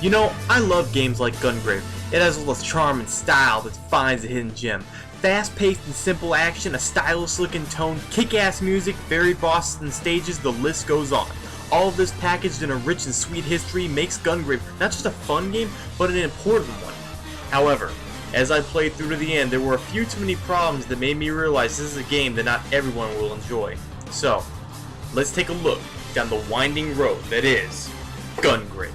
You know, I love games like Gungrave. It has all this charm and style that defines a hidden gem. Fast-paced and simple action, a stylish-looking tone, kick-ass music, varied bosses and stages, the list goes on. All of this packaged in a rich and sweet history makes Gungrave not just a fun game, but an important one. However, as I played through to the end, there were a few too many problems that made me realize this is a game that not everyone will enjoy. So, let's take a look down the winding road that is Gungrave.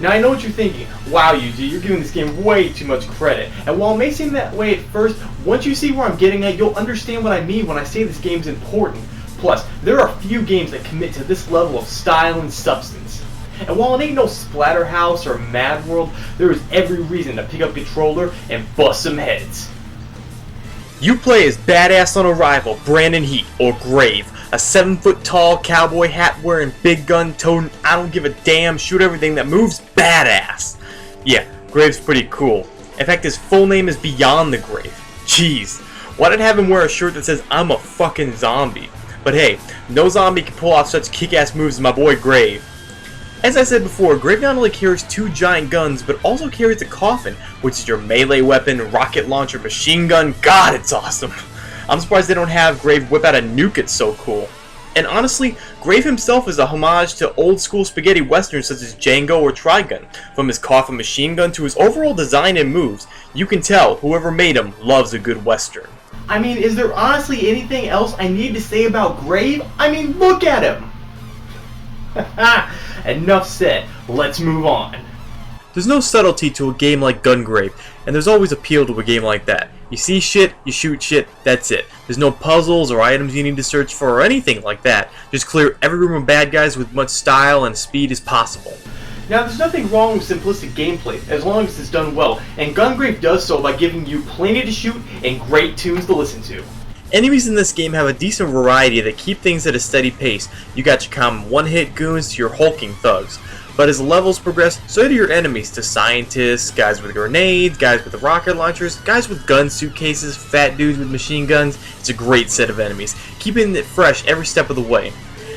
Now I know what you're thinking, wow Yuji, you're giving this game way too much credit. And while it may seem that way at first, once you see where I'm getting at, you'll understand what I mean when I say this game's important. Plus, there are few games that commit to this level of style and substance. And while it ain't no Splatterhouse or Mad World, there is every reason to pick up a controller and bust some heads. You play as badass on arrival Brandon Heat, or Grave, a 7-foot-tall cowboy hat wearing, big gun toting, I don't give a damn, shoot everything that moves badass. Yeah, Grave's pretty cool. In fact, his full name is Beyond the Grave. Jeez, why did I have him wear a shirt that says I'm a fucking zombie? But hey, no zombie can pull off such kick-ass moves as my boy Grave. As I said before, Grave not only carries 2 giant guns, but also carries a coffin, which is your melee weapon, rocket launcher, machine gun. God, it's awesome! I'm surprised they don't have Grave whip out a nuke, it's so cool. And honestly, Grave himself is a homage to old school spaghetti westerns such as Django or Trigun. From his coffin machine gun to his overall design and moves, you can tell whoever made him loves a good western. I mean, is there honestly anything else I need to say about Grave? I mean, look at him! Enough said, let's move on. There's no subtlety to a game like Gungrave, and there's always appeal to a game like that. You see shit, you shoot shit, that's it. There's no puzzles or items you need to search for or anything like that. Just clear every room of bad guys with much style and speed as possible. Now there's nothing wrong with simplistic gameplay, as long as it's done well, and Gungrave does so by giving you plenty to shoot and great tunes to listen to. Enemies in this game have a decent variety that keep things at a steady pace. You got your common one-hit goons to your hulking thugs. But as levels progress, so do your enemies, to scientists, guys with grenades, guys with rocket launchers, guys with gun suitcases, fat dudes with machine guns. It's a great set of enemies, keeping it fresh every step of the way.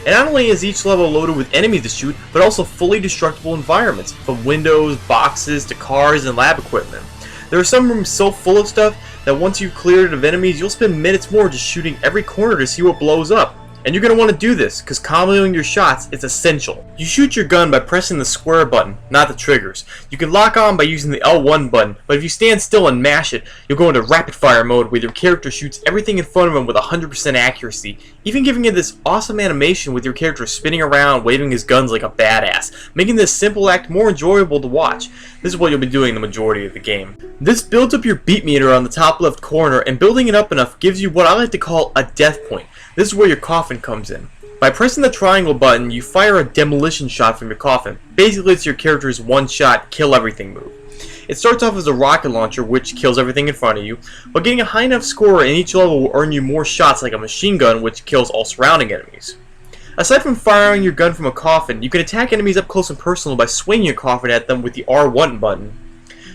And not only is each level loaded with enemies to shoot, but also fully destructible environments, from windows, boxes, to cars, and lab equipment. There are some rooms so full of stuff that once you've cleared it of enemies, you'll spend minutes more just shooting every corner to see what blows up. And you're going to want to do this, because comboing your shots is essential. You shoot your gun by pressing the square button, not the triggers. You can lock on by using the L1 button, but if you stand still and mash it, you'll go into rapid fire mode where your character shoots everything in front of him with 100% accuracy, even giving it this awesome animation with your character spinning around, waving his guns like a badass, making this simple act more enjoyable to watch. This is what you'll be doing the majority of the game. This builds up your beat meter on the top left corner, and building it up enough gives you what I like to call a death point. This is where your coffin comes in. By pressing the triangle button, you fire a demolition shot from your coffin. Basically, it's your character's one-shot, kill everything move. It starts off as a rocket launcher, which kills everything in front of you, but getting a high enough score in each level will earn you more shots like a machine gun, which kills all surrounding enemies. Aside from firing your gun from a coffin, you can attack enemies up close and personal by swinging your coffin at them with the R1 button.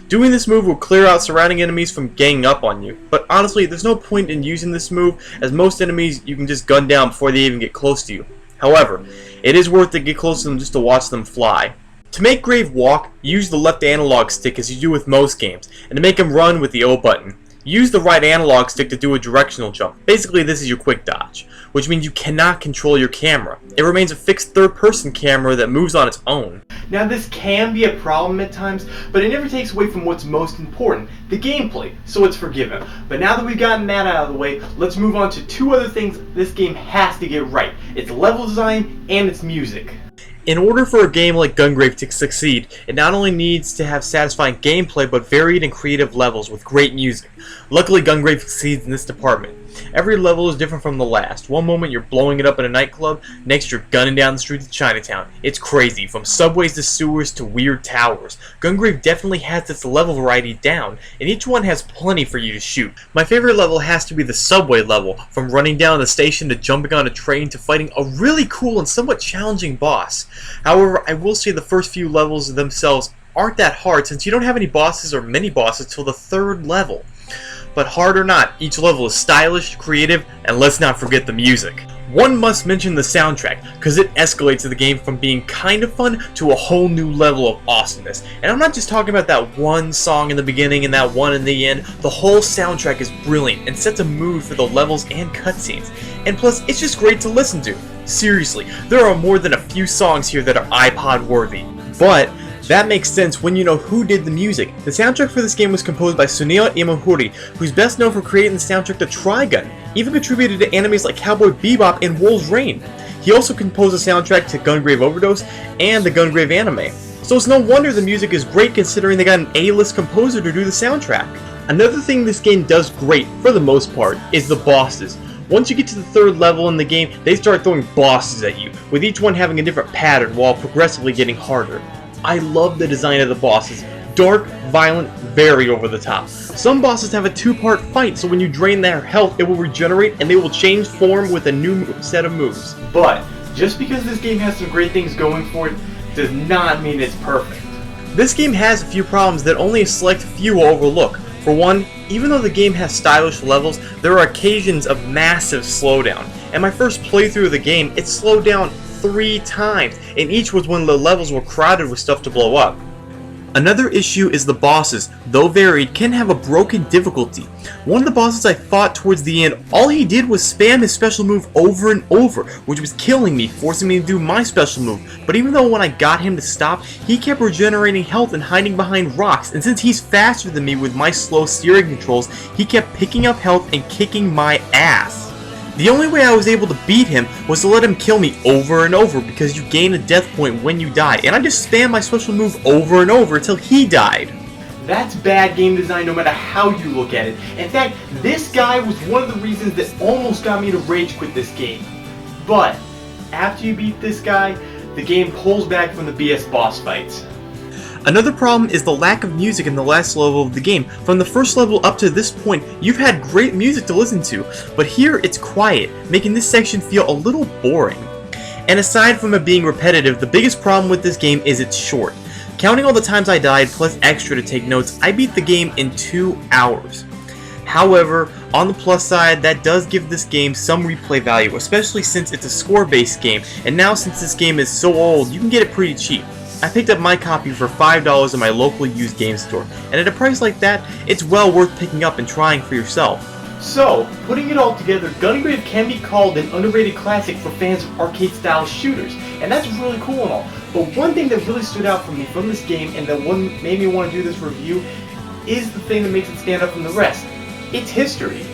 Doing this move will clear out surrounding enemies from ganging up on you, but honestly, there's no point in using this move, as most enemies you can just gun down before they even get close to you. However, it is worth to get close to them just to watch them fly. To make Grave walk, use the left analog stick as you do with most games, and to make him run with the O button. Use the right analog stick to do a directional jump. Basically, this is your quick dodge, which means you cannot control your camera. It remains a fixed third-person camera that moves on its own. Now this can be a problem at times, but it never takes away from what's most important, the gameplay, so it's forgiven. But now that we've gotten that out of the way, let's move on to 2 other things this game has to get right. Its level design and its music. In order for a game like Gungrave to succeed, it not only needs to have satisfying gameplay, but varied and creative levels with great music. Luckily, Gungrave succeeds in this department. Every level is different from the last. One moment you're blowing it up in a nightclub, next you're gunning down the streets of Chinatown. It's crazy, from subways to sewers to weird towers. Gungrave definitely has its level variety down, and each one has plenty for you to shoot. My favorite level has to be the subway level, from running down the station to jumping on a train to fighting a really cool and somewhat challenging boss. However, I will say the first few levels themselves aren't that hard, since you don't have any bosses or mini bosses till the 3rd level. But hard or not, each level is stylish, creative, and let's not forget the music. One must mention the soundtrack, because it escalates the game from being kind of fun to a whole new level of awesomeness. And I'm not just talking about that one song in the beginning and that one in the end. The whole soundtrack is brilliant and sets a mood for the levels and cutscenes. And plus, it's just great to listen to. Seriously, there are more than a few songs here that are iPod worthy. But that makes sense when you know who did the music. The soundtrack for this game was composed by Sunil Imamuri, who's best known for creating the soundtrack to Trigun. He even contributed to animes like Cowboy Bebop and Wolf's Rain. He also composed the soundtrack to Gungrave Overdose and the Gungrave anime. So it's no wonder the music is great considering they got an A-list composer to do the soundtrack. Another thing this game does great, for the most part, is the bosses. Once you get to the third level in the game, they start throwing bosses at you, with each one having a different pattern while progressively getting harder. I love the design of the bosses. Dark, violent, very over the top. Some bosses have a two-part fight, so when you drain their health, it will regenerate and they will change form with a new set of moves. But just because this game has some great things going for it, does not mean it's perfect. This game has a few problems that only a select few will overlook. For one, even though the game has stylish levels, there are occasions of massive slowdown. And my first playthrough of the game, it slowed down 3 times, and each was when the levels were crowded with stuff to blow up. Another issue is the bosses, though varied, can have a broken difficulty. One of the bosses I fought towards the end, all he did was spam his special move over and over, which was killing me, forcing me to do my special move. But even though when I got him to stop, he kept regenerating health and hiding behind rocks, and since he's faster than me with my slow steering controls, he kept picking up health and kicking my ass. The only way I was able to beat him was to let him kill me over and over because you gain a death point when you die, and I just spammed my special move over and over until he died. That's bad game design no matter how you look at it. In fact, this guy was one of the reasons that almost got me to rage quit this game. But after you beat this guy, the game pulls back from the BS boss fights. Another problem is the lack of music in the last level of the game. From the first level up to this point, you've had great music to listen to, but here it's quiet, making this section feel a little boring. And aside from it being repetitive, the biggest problem with this game is it's short. Counting all the times I died plus extra to take notes, I beat the game in 2 hours. However, on the plus side, that does give this game some replay value, especially since it's a score-based game, and now since this game is so old, you can get it pretty cheap. I picked up my copy for $5 in my local used game store, and at a price like that, it's well worth picking up and trying for yourself. So, putting it all together, Gungrave can be called an underrated classic for fans of arcade-style shooters, and that's really cool and all. But one thing that really stood out for me from this game, and that made me want to do this review, is the thing that makes it stand out from the rest. It's history.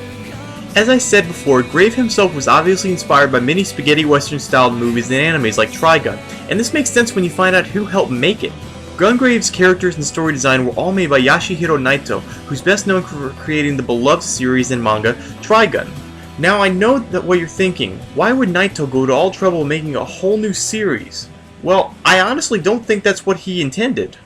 As I said before, Grave himself was obviously inspired by many spaghetti western styled movies and animes like Trigun, and this makes sense when you find out who helped make it. Gungrave's characters and story design were all made by Yasuhiro Naito, who's best known for creating the beloved series and manga Trigun. Now I know that what you're thinking, why would Naito go to all trouble making a whole new series? Well, I honestly don't think that's what he intended.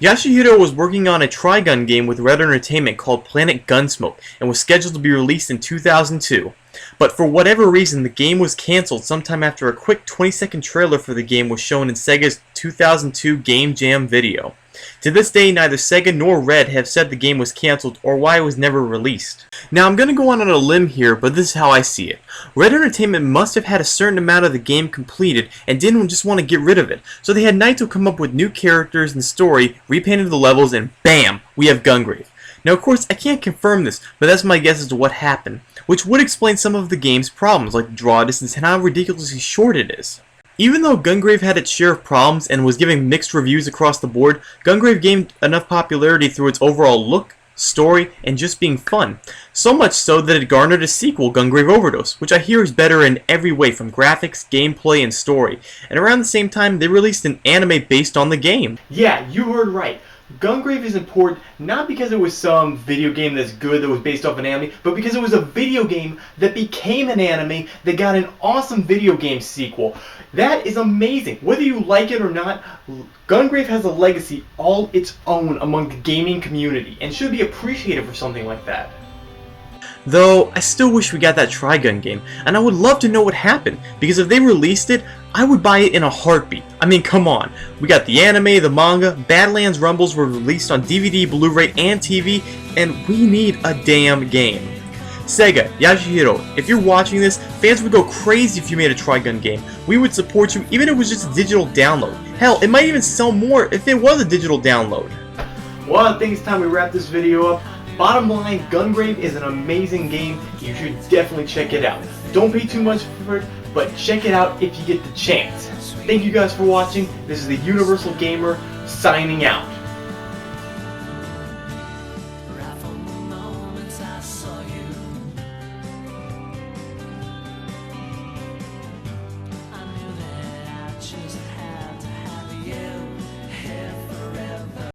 Yasuhiro was working on a Trigun game with Red Entertainment called Planet Gunsmoke and was scheduled to be released in 2002. But for whatever reason, the game was cancelled sometime after a quick 20-second trailer for the game was shown in Sega's 2002 Game Jam video. To this day, neither Sega nor Red have said the game was cancelled or why it was never released. Now I'm gonna go on a limb here, but this is how I see it. Red Entertainment must have had a certain amount of the game completed and didn't just want to get rid of it, so they had Naito come up with new characters and story, repainted the levels, and BAM! We have Gungrave. Now of course I can't confirm this, but that's my guess as to what happened, which would explain some of the game's problems like the draw distance and how ridiculously short it is. Even though Gungrave had its share of problems and was giving mixed reviews across the board, Gungrave gained enough popularity through its overall look, story, and just being fun. So much so that it garnered a sequel, Gungrave Overdose, which I hear is better in every way from graphics, gameplay, and story. And around the same time, they released an anime based on the game. Yeah, you heard right. Gungrave is important not because it was some video game that's good that was based off an anime, but because it was a video game that became an anime that got an awesome video game sequel. That is amazing. Whether you like it or not, Gungrave has a legacy all its own among the gaming community and should be appreciated for something like that. Though, I still wish we got that Trigun game, and I would love to know what happened, because if they released it, I would buy it in a heartbeat. I mean, come on. We got the anime, the manga, Badlands Rumbles were released on DVD, Blu-ray, and TV, and we need a damn game. Sega, Yashihiro, if you're watching this, fans would go crazy if you made a Trigun game. We would support you even if it was just a digital download. Hell, it might even sell more if it was a digital download. Well, I think it's time we wrap this video up. Bottom line, Gungrave is an amazing game. You should definitely check it out. Don't pay too much for it, but check it out if you get the chance. Thank you guys for watching. This is the Universal Gamer signing out.